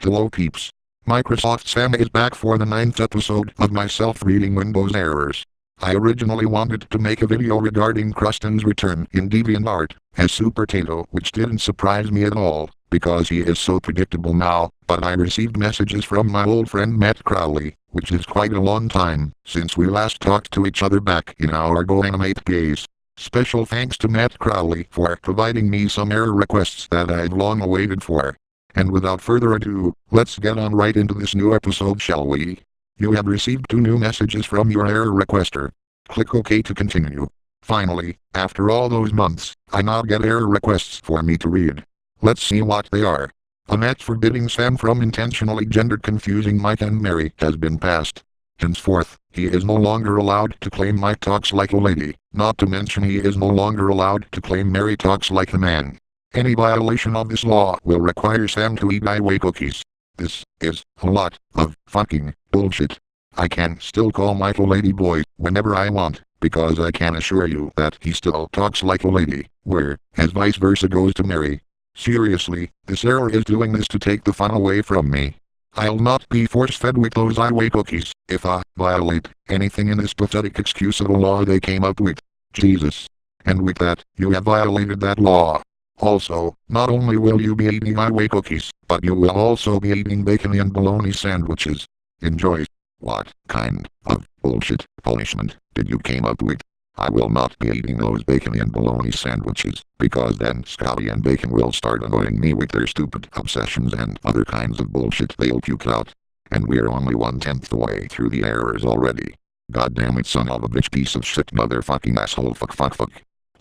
Hello peeps. Microsoft Sam is back for the 9th episode of my self-reading Windows errors. I originally wanted to make a video regarding Krustin's return in DeviantArt as Super Tato, which didn't surprise me at all, because he is so predictable now, but I received messages from my old friend Matt Crowley, which is quite a long time since we last talked to each other back in our Go Animate days. Special thanks to Matt Crowley for providing me some error requests that I've long awaited for. And without further ado, let's get on right into this new episode, shall we? You have received 2 new messages from your error requester. Click OK to continue. Finally, after all those months, I now get error requests for me to read. Let's see what they are. An act forbidding Sam from intentionally gender-confusing Mike and Mary has been passed. Henceforth, he is no longer allowed to claim Mike talks like a lady, not to mention he is no longer allowed to claim Mary talks like a man. Any violation of this law will require Sam to eat highway cookies. This is a lot of fucking bullshit. I can still call Mike a lady boy whenever I want, because I can assure you that he still talks like a lady, whereas vice versa goes to Mary. Seriously, this error is doing this to take the fun away from me. I'll not be force-fed with those highway cookies if I violate anything in this pathetic excuse of a law they came up with. Jesus. And with that, you have violated that law. Also, not only will you be eating highway cookies, but you will also be eating bacon and bologna sandwiches. Enjoy. What kind of bullshit punishment did you came up with? I will not be eating those bacon and bologna sandwiches, because then Scotty and Bacon will start annoying me with their stupid obsessions and other kinds of bullshit they'll puke out. And we're only 1/10 the way through the errors already. God damn it, son of a bitch, piece of shit, motherfucking asshole, fuck.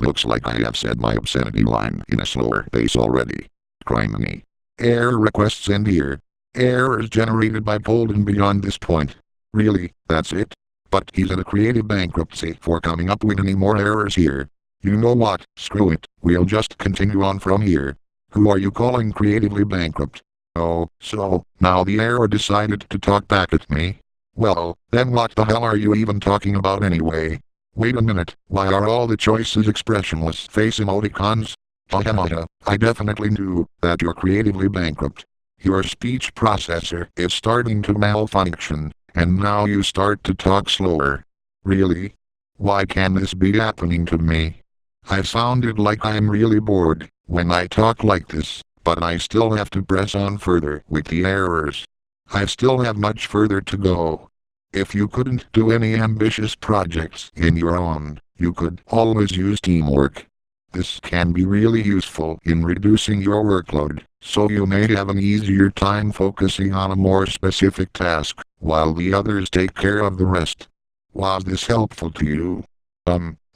Looks like I have said my obscenity line in a slower pace already. Criminy. Error requests end here. Errors generated by Polden beyond this point. Really, that's it? But he's at a creative bankruptcy for coming up with any more errors here. You know what, screw it, we'll just continue on from here. Who are you calling creatively bankrupt? Oh, so, now the error decided to talk back at me? Well, then what the hell are you even talking about anyway? Wait a minute, why are all the choices expressionless face emoticons? I definitely knew that you're creatively bankrupt. Your speech processor is starting to malfunction. And now you start to talk slower. Really? Why can this be happening to me? I sounded like I'm really bored when I talk like this, but I still have to press on further with the errors. I still have much further to go. If you couldn't do any ambitious projects in your own, you could always use teamwork. This can be really useful in reducing your workload, so you may have an easier time focusing on a more specific task, while the others take care of the rest. Was this helpful to you?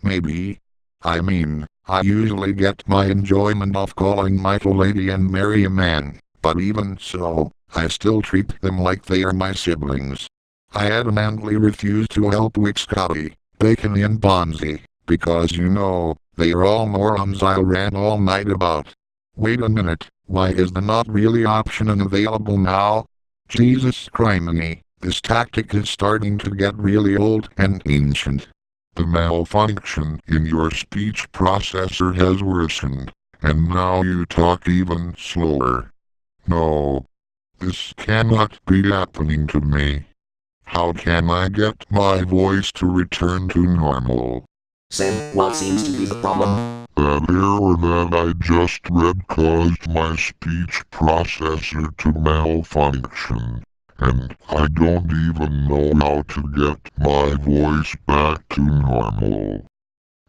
Maybe. I mean, I usually get my enjoyment of calling Mike a lady and Mary a man, but even so, I still treat them like they are my siblings. I adamantly refuse to help with Scotty, Bacon and Bonzi, because you know, they are all morons I'll rant all night about. Wait a minute, why is the not really option unavailable now? Jesus criminy, this tactic is starting to get really old and ancient. The malfunction in your speech processor has worsened, and now you talk even slower. No. This cannot be happening to me. How can I get my voice to return to normal? Sam, what seems to be the problem? That error that I just read caused my speech processor to malfunction, and I don't even know how to get my voice back to normal.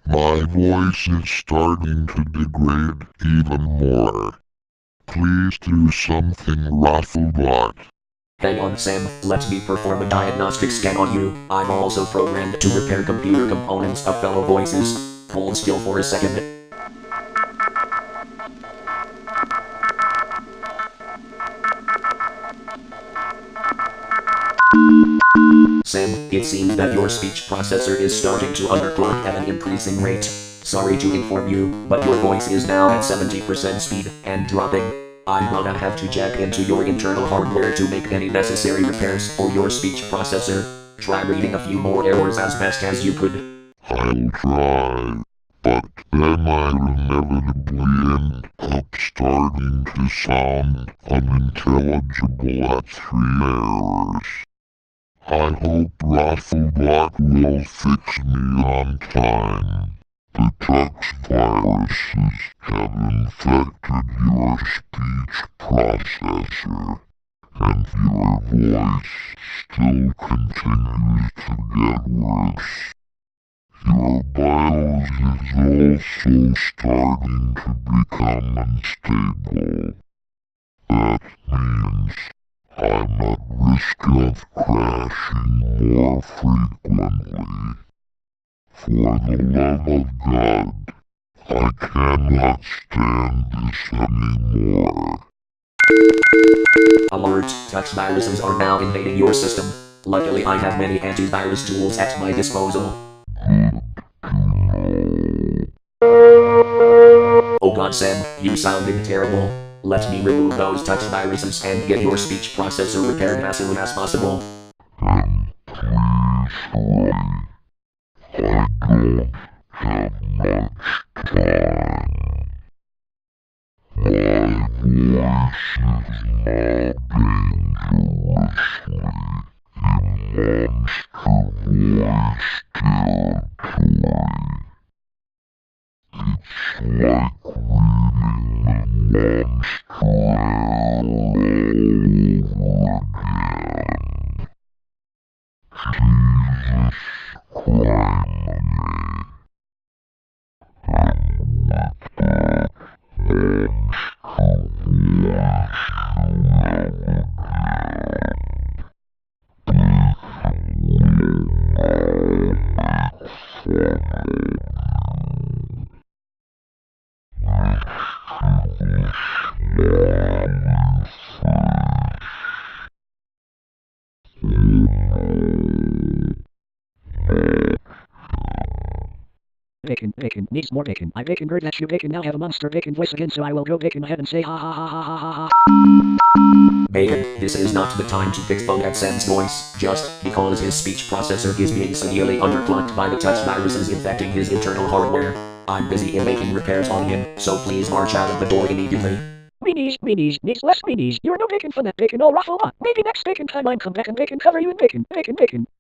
My voice is starting to degrade even more. Please do something, Rafflebot. Hang on, Sam, let me perform a diagnostic scan on you. I'm also programmed to repair computer components of fellow voices. Hold still for a second. Sam, it seems that your speech processor is starting to underclock at an increasing rate. Sorry to inform you, but your voice is now at 70% speed and dropping. I'm gonna have to jack into your internal hardware to make any necessary repairs for your speech processor. Try reading a few more errors as best as you could. I'll try. but then I inevitably end up starting to sound unintelligible at 3 errors. I hope Rafflebot will fix me on time. The Tux Viruses have infected your speech processor, and your voice still continues to get worse. Your BIOS is also starting to become unstable. That means I'm at risk of crashing more frequently. For the love of God, I cannot stand this anymore. Alert, Tux Viruses are now invading your system. Luckily I have many antivirus tools at my disposal. Oh god Sam, you sounded terrible. Let me remove those Tux Viruses and get your speech processor repaired as soon as possible. Please hurry. I don't have much time. My voice is now dangerously in monster voice territory. It's like reading the monster error all over again. Jesus Christ. Bacon, needs more bacon. I heard that you now have a monster bacon voice again, so I will go bacon ahead and say ha ha ha ha ha ha ha. Bacon, this is not the time to pick fun at Sam's voice, just because his speech processor is being severely underclocked by the Tux Viruses infecting his internal hardware. I'm busy in making repairs on him, so please march out of the door immediately. Weenies, needs less weenies. You're no bacon fun that bacon all ruffle on. Maybe next bacon time I'm come back and bacon cover you in bacon.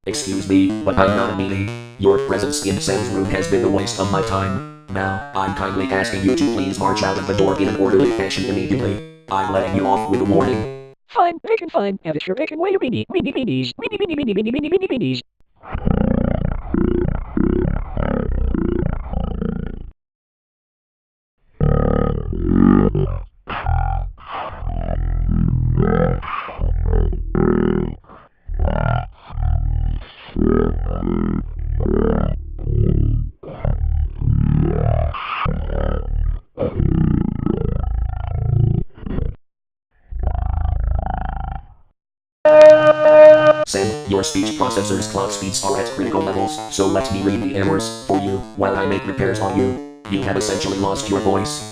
Excuse me, but I'm not a meanie. Your presence in Sam's room has been a waste of my time. Now, I'm kindly asking you to please march out of the door in an orderly fashion immediately. I'm letting you off with a warning. Fine, bacon fine. Have it your bacon way you weenies. Sam, your speech processor's clock speeds are at critical levels, so let me read the errors for you while I make repairs on you. You have essentially lost your voice.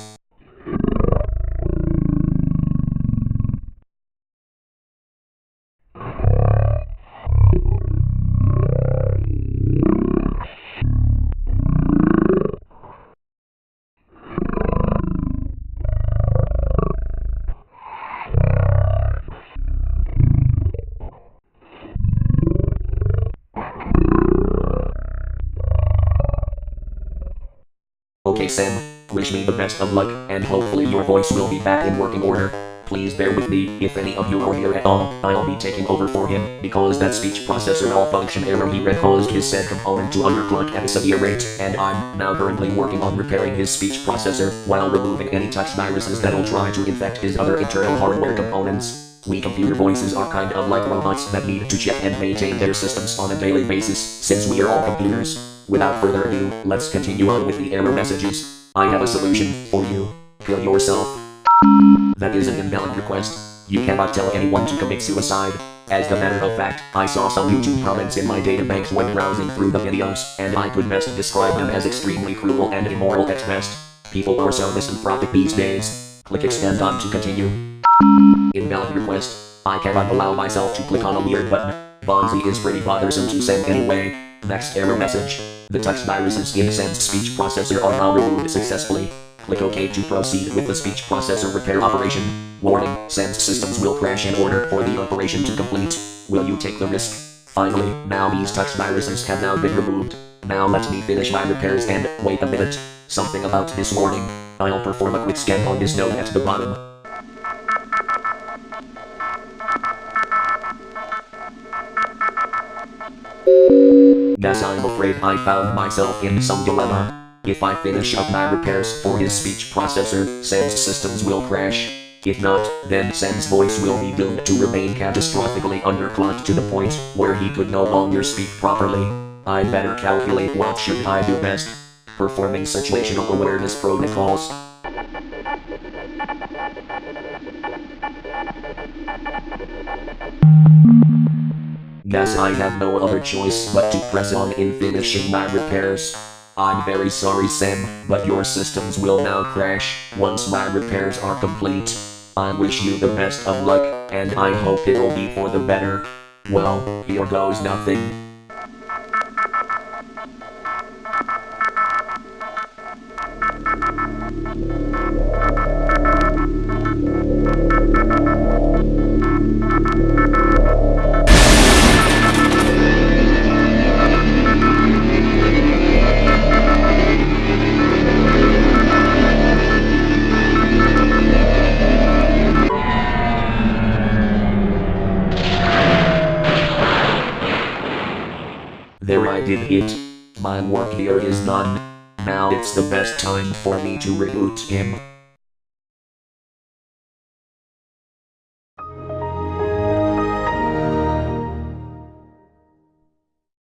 Okay Sam, wish me the best of luck, and hopefully your voice will be back in working order. Please bear with me, if any of you are here at all, I'll be taking over for him, because that speech processor malfunction error he read caused his said component to underclock at a severe rate, and I'm now currently working on repairing his speech processor, while removing any Tux Viruses that'll try to infect his other internal hardware components. We computer voices are kind of like robots that need to check and maintain their systems on a daily basis, since we are all computers. Without further ado, let's continue on with the error messages. I have a solution for you. Kill yourself. That is an invalid request. You cannot tell anyone to commit suicide. As a matter of fact, I saw some YouTube comments in my databanks when browsing through the videos, and I could best describe them as extremely cruel and immoral at best. People are so misanthropic these days. Click expand on to continue. Invalid request. I cannot allow myself to click on a weird button. Bonzi is pretty bothersome to send anyway. Next error message. The Tux Viruses in Sam's speech processor are now removed successfully. Click OK to proceed with the speech processor repair operation. Warning, Sam's systems will crash in order for the operation to complete. Will you take the risk? Finally, now these Tux Viruses have now been removed. Now let me finish my repairs and, wait a minute. Something about this warning. I'll perform a quick scan on this note at the bottom. Guess I'm afraid I found myself in some dilemma. If I finish up my repairs for his speech processor, Sam's systems will crash. If not, then Sam's voice will be doomed to remain catastrophically underclocked to the point where he could no longer speak properly. I'd better calculate what should I do best. Performing situational awareness protocols. Guess I have no other choice but to press on in finishing my repairs. I'm very sorry, Sam, but your systems will now crash once my repairs are complete. I wish you the best of luck, and I hope it'll be for the better. Well, here goes nothing. There, I did it. My work here is done. Now it's the best time for me to reboot him.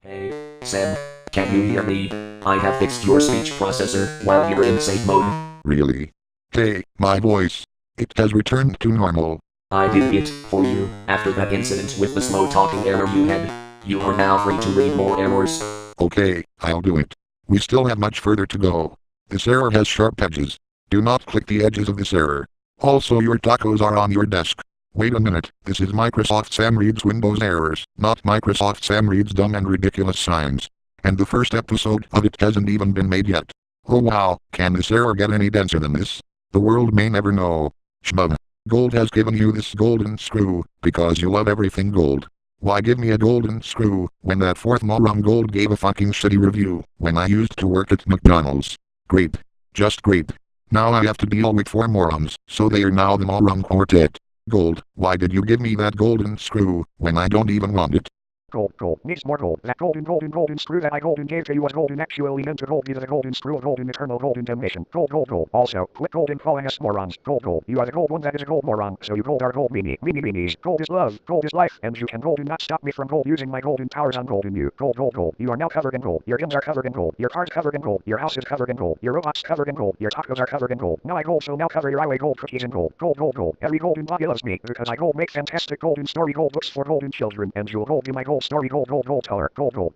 Hey, Sam, can you hear me? I have fixed your speech processor while you're in safe mode. Really? Hey, my voice. It has returned to normal. I did it for you after that incident with the slow talking error you had. You are now free to read more errors. Okay, I'll do it. We still have much further to go. This error has sharp edges. Do not click the edges of this error. Also, your tacos are on your desk. Wait a minute, this is Microsoft Sam reads Windows errors, not Microsoft Sam reads dumb and ridiculous signs. And the first episode of it hasn't even been made yet. Oh wow, can this error get any denser than this? The world may never know. Shmub. Gold has given you this golden screw, because you love everything gold. Why give me a golden screw, when that fourth moron Gold gave a fucking shitty review, when I used to work at McDonald's? Great. Just great. Now I have to deal with 4 morons, so they are now the moron quartet. Gold, why did you give me that golden screw, when I don't even want it? Gold, needs more gold. That golden screw that I golden gave to you was golden actually meant to gold be the golden screw of golden eternal golden damnation. Gold. Also, quit golden calling us morons. Gold. You are the gold one that is a gold moron, so you gold are gold meanies. Gold is love, gold is life, and you can golden not stop me from gold using my golden powers on golden you. Gold. You are now covered in gold. Your gyms are covered in gold. Your car's covered in gold. Your house is covered in gold. Your robots covered in gold. Your tacos are covered in gold. Now I gold, so now cover your highway gold cookies in gold. Gold. Every golden body loves me, because I gold make fantastic golden story gold books for golden children, and you'll gold be my gold story gold teller. Gold.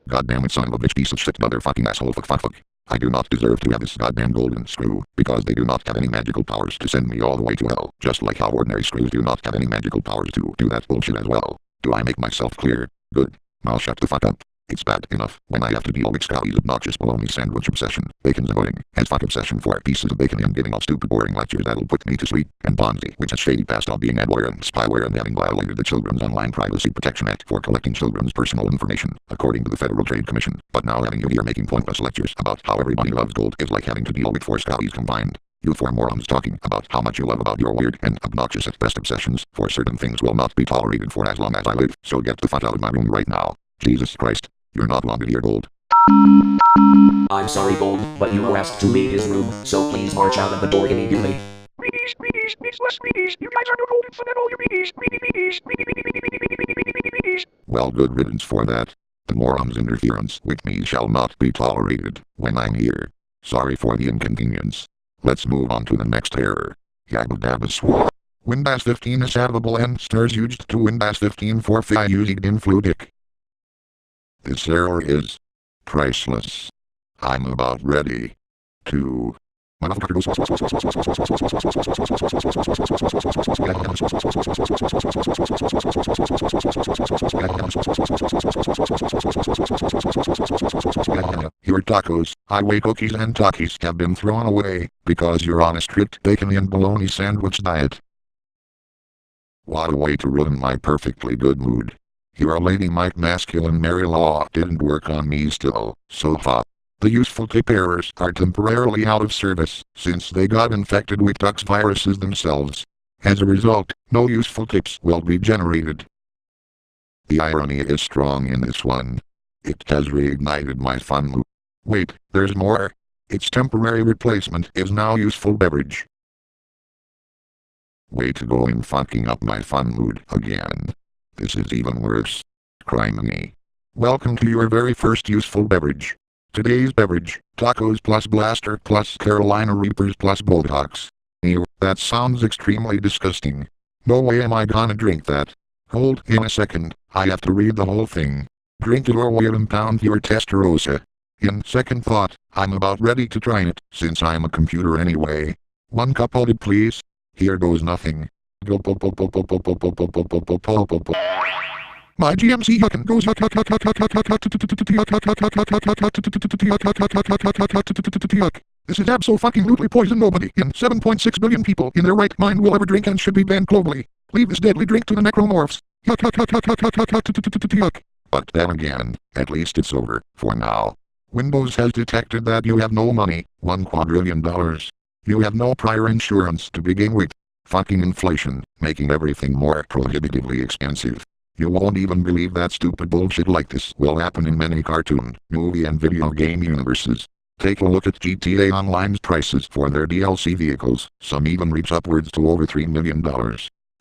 Goddamn it, son of a bitch, piece of shit, motherfucking asshole, fuck. I do not deserve to have this goddamn golden screw, because they do not have any magical powers to send me all the way to hell, just like how ordinary screws do not have any magical powers to do that bullshit as well. Do I make myself clear? Good. I'll shut the fuck up. It's bad enough when I have to deal with Scotty's obnoxious bologna sandwich obsession, bacon's annoying, as fuck obsession for pieces of bacon and giving off stupid boring lectures that'll put me to sleep, and Bonzi, which has shady past on being adware and spyware and having violated the Children's Online Privacy Protection Act for collecting children's personal information, according to the Federal Trade Commission. But now having you here making pointless lectures about how everybody loves gold is like having to deal with 4 Scotties combined. You 4 morons talking about how much you love about your weird and obnoxious at best obsessions for certain things will not be tolerated for as long as I live, so get the fuck out of my room right now. Jesus Christ. You're not wanted here, Gold. I'm sorry, Gold, but you were asked to leave his room, so please march out of the door immediately. You guys are no golden fun at all, you Well, good riddance for that. The moron's interference with me shall not be tolerated when I'm here. Sorry for the inconvenience. Let's move on to the next error. Yabba dabba swore. Windows 15 is havable and stars used to Windows 15 for fi using infludic. This error is priceless. I'm about ready to... tacos, highway cookies and Takis have been thrown away because you're on a strict bacon and bologna sandwich diet. What a way to ruin my perfectly good mood. Your Lady Mike masculine Mary Law didn't work on me still, so ha. The useful tip errors are temporarily out of service since they got infected with Tux Viruses themselves. As a result, no useful tips will be generated. The irony is strong in this one. It has reignited my fun loop. Wait, there's more. Its temporary replacement is now useful beverage. Way to go in fucking up my fun mood again. This is even worse. Criminy. Welcome to your very first useful beverage. Today's beverage, tacos plus blaster plus Carolina Reapers plus Botox. Ew, that sounds extremely disgusting. No way am I gonna drink that. Hold in a second, I have to read the whole thing. Drink it or we'll impound your testarossa. In second thought, I'm about ready to try it, since I'm a computer anyway. 1 cup hold it please. Here goes nothing. My GMC yuckin' goes yuck yuck yuck yuck yuck yuck yuck yuck. This is abso-fucking-lutely poison. Nobody in 7.6 billion people in their right mind will ever drink and should be banned globally. Leave this deadly drink to the necromorphs. Yuck yuck yuck yuck yuck yuck yuck yuck yuck. But then again, at least it's over, for now. Windows has detected that you have no money, $1 quadrillion. You have no prior insurance to begin with. Fucking inflation, making everything more prohibitively expensive. You won't even believe that stupid bullshit like this will happen in many cartoon, movie and video game universes. Take a look at GTA Online's prices for their DLC vehicles, some even reach upwards to over $3 million.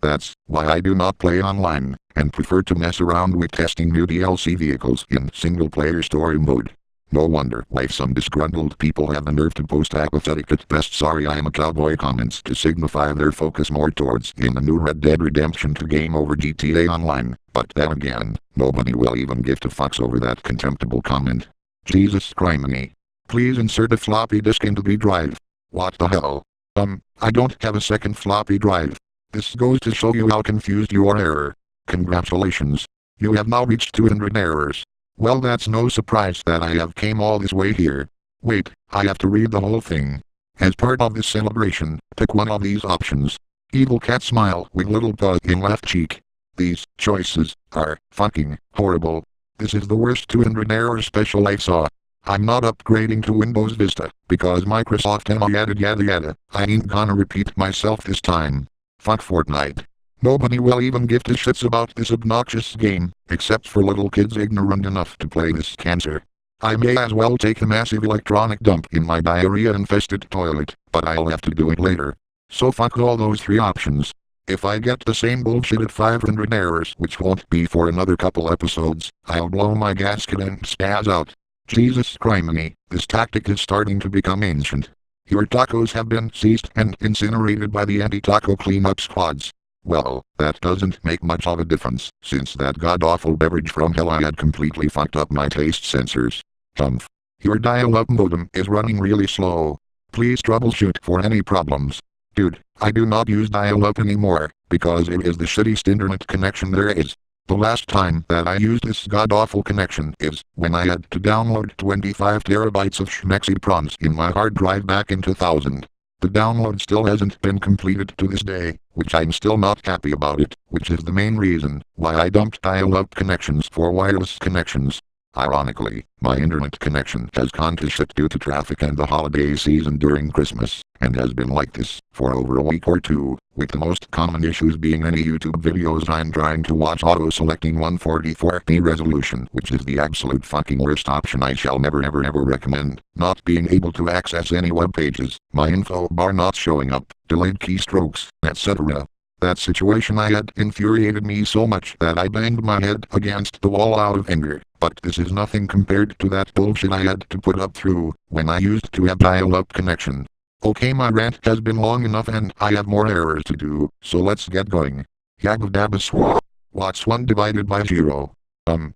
That's why I do not play online, and prefer to mess around with testing new DLC vehicles in single-player story mode. No wonder why some disgruntled people have the nerve to post apathetic at best sorry I am a cowboy comments to signify their focus more towards in the new Red Dead Redemption 2 game over GTA Online, but then again, nobody will even give 2 fucks over that contemptible comment. Jesus criminy. Please insert a floppy disk into the drive. What the hell? I don't have a second floppy drive. This goes to show you how confused you are error. Congratulations. You have now reached 200 errors. Well, that's no surprise that I have came all this way here. Wait, I have to read the whole thing. As part of this celebration, pick one of these options. Evil cat smile with little paw in left cheek. These choices are fucking horrible. This is the worst 200 error special I saw. I'm not upgrading to Windows Vista, because Microsoft and yada yada yada. I ain't gonna repeat myself this time. Fuck Fortnite. Nobody will even give 2 shits about this obnoxious game, except for little kids ignorant enough to play this cancer. I may as well take a massive electronic dump in my diarrhea-infested toilet, but I'll have to do it later. So fuck all those 3 options. If I get the same bullshit at 500 errors, which won't be for another couple episodes, I'll blow my gasket and spaz out. Jesus criminy, this tactic is starting to become ancient. Your tacos have been seized and incinerated by the anti-taco cleanup squads. Well, that doesn't make much of a difference, since that god-awful beverage from hell I had completely fucked up my taste sensors. Humph. Your dial-up modem is running really slow. Please troubleshoot for any problems. Dude, I do not use dial-up anymore, because it is the shittiest internet connection there is. The last time that I used this god-awful connection is when I had to download 25 terabytes of schmexy prawns in my hard drive back in 2000. The download still hasn't been completed to this day, which I'm still not happy about it, which is the main reason why I dumped dial-up connections for wireless connections. Ironically, my internet connection has gone to shit due to traffic and the holiday season during Christmas, and has been like this for over a week or 2, with the most common issues being any YouTube videos I'm trying to watch auto-selecting 144p resolution, which is the absolute fucking worst option I shall never recommend, not being able to access any web pages, my info bar not showing up, delayed keystrokes, etc. That situation I had infuriated me so much that I banged my head against the wall out of anger, but this is nothing compared to that bullshit I had to put up through when I used to have dial-up connection. Okay, my rant has been long enough and I have more errors to do, so let's get going. Yabba dabba swah. What's 1 divided by 0? I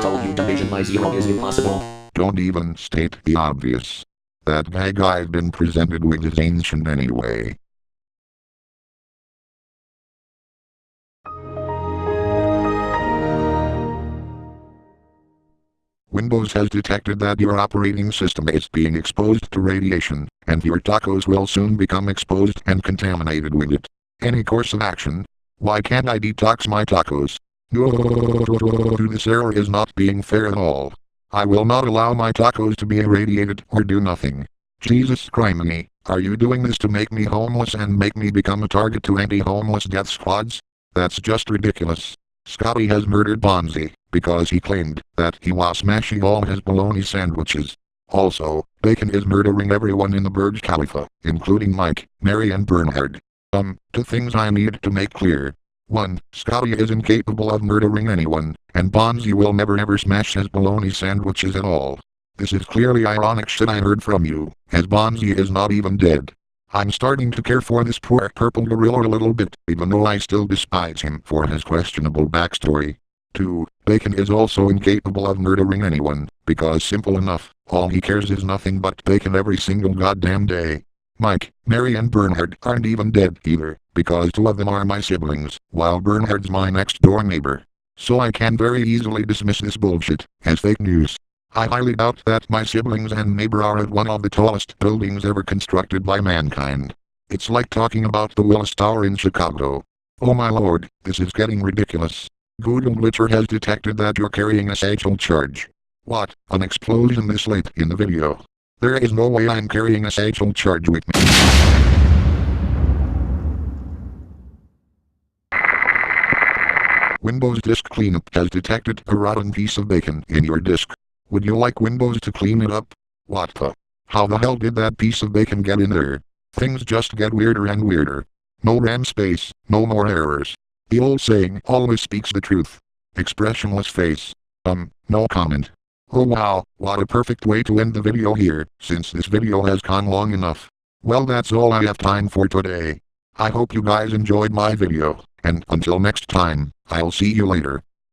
told you division by 0 is impossible. Don't even state the obvious. That gag I've been presented with is ancient anyway. Windows has detected that your operating system is being exposed to radiation, and your tacos will soon become exposed and contaminated with it. Any course of action? Why can't I detox my tacos? No, this error is not being fair at all. I will not allow my tacos to be irradiated or do nothing. Jesus criminy, are you doing this to make me homeless and make me become a target to anti-homeless death squads? That's just ridiculous. Scotty has murdered Bonzi because he claimed that he was smashing all his bologna sandwiches. Also, Bacon is murdering everyone in the Burj Khalifa, including Mike, Mary and Bernhard. Two things I need to make clear. 1. Scotty is incapable of murdering anyone, and Bonzi will never ever smash his bologna sandwiches at all. This is clearly ironic shit I heard from you, as Bonzi is not even dead. I'm starting to care for this poor purple gorilla a little bit, even though I still despise him for his questionable backstory. 2. Bacon is also incapable of murdering anyone, because simple enough, all he cares is nothing but bacon every single goddamn day. Mike, Mary and Bernhard aren't even dead either, because 2 of them are my siblings, while Bernhard's my next door neighbor. So I can very easily dismiss this bullshit as fake news. I highly doubt that my siblings and neighbor are at one of the tallest buildings ever constructed by mankind. It's like talking about the Willis Tower in Chicago. Oh my lord, this is getting ridiculous. Google Glitcher has detected that you're carrying a satchel charge. What, an explosion this late in the video? There is no way I'm carrying a satchel charge with me. Windows Disk Cleanup has detected a rotten piece of bacon in your disk. Would you like Windows to clean it up? What the? How the hell did that piece of bacon get in there? Things just get weirder and weirder. No RAM space, no more errors. The old saying always speaks the truth. Expressionless face. No comment. Oh wow, what a perfect way to end the video here, since this video has gone long enough. Well, that's all I have time for today. I hope you guys enjoyed my video, and until next time, I'll see you later.